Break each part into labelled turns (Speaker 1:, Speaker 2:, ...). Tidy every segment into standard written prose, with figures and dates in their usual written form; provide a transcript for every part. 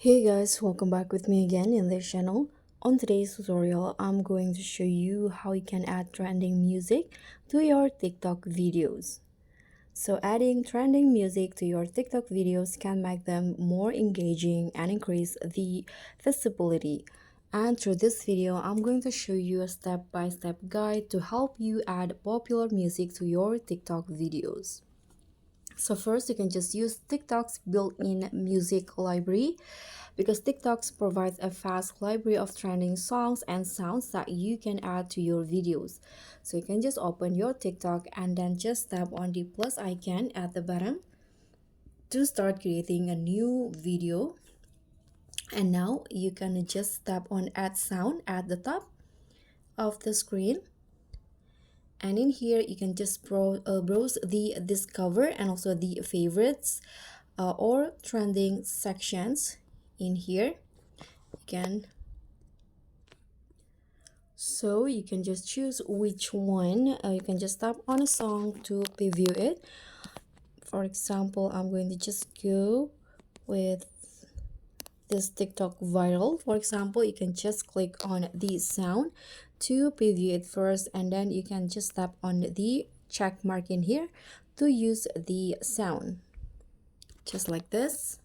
Speaker 1: Hey guys, welcome back with me again in this channel. On today's tutorial, I'm going to show you how you can add trending music to your TikTok videos. So adding trending music to your TikTok videos can make them more engaging and increase the visibility. And through this video, I'm going to show you a step-by-step guide to help you add popular music to your TikTok videos. So first, you can just use TikTok's built-in music library because TikToks provides a fast library of trending songs and sounds that you can add to your videos. So you can just open your TikTok and then just tap on the plus icon at the bottom to start creating a new video. And now you can just tap on add sound at the top of the screen. And in here you can just browse the discover and also the favorites or trending sections in here. Again, so you can just choose which one. You can just tap on a song to preview it. For example, I'm going to just go with this TikTok viral. For example, you can just click on the sound to preview it first, and then you can just tap on the check mark in here to use the sound, just like this.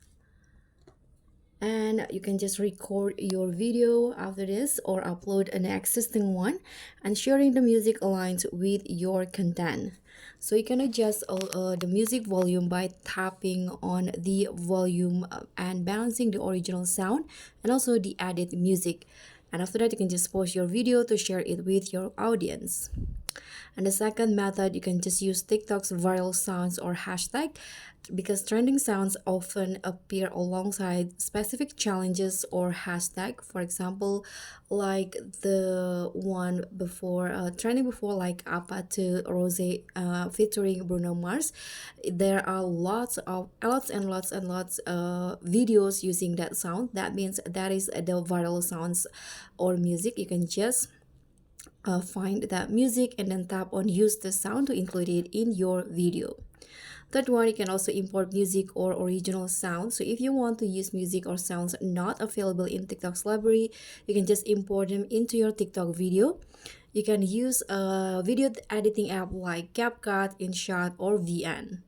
Speaker 1: And you can just record your video after this or upload an existing one, and sharing the music aligns with your content. So you can adjust the music volume by tapping on the volume and balancing the original sound and also the added music. And after that, you can just post your video to share it with your audience. And the second method, you can just use TikTok's viral sounds or hashtag because trending sounds often appear alongside specific challenges or hashtag. For example, like the one before trending before, like Apa to Rose featuring Bruno Mars. There are lots and lots videos using that sound. That means that is the viral sounds or music. You can just find that music and then tap on use the sound to include it in your video. Third one, you can also import music or original sounds. So if you want to use music or sounds not available in TikTok's library, you can just import them into your TikTok video. You can use a video editing app like CapCut, InShot, or VN.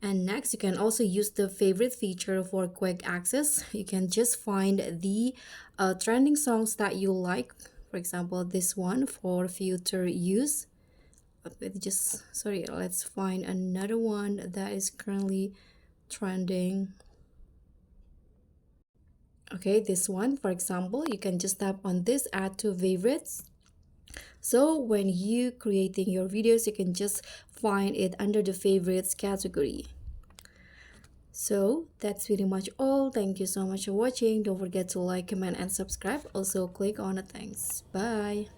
Speaker 1: And next, you can also use the favorite feature for quick access. You can just find the trending songs that you like. For example, this one for future use. Let's find another one that is currently trending. Okay, this one, for example, you can just tap on this add to favorites. So when you creating your videos, you can just find it under the favorites category. So that's pretty much all. Thank you so much for watching. Don't forget to like, comment, and subscribe. Also click on the thanks. Bye.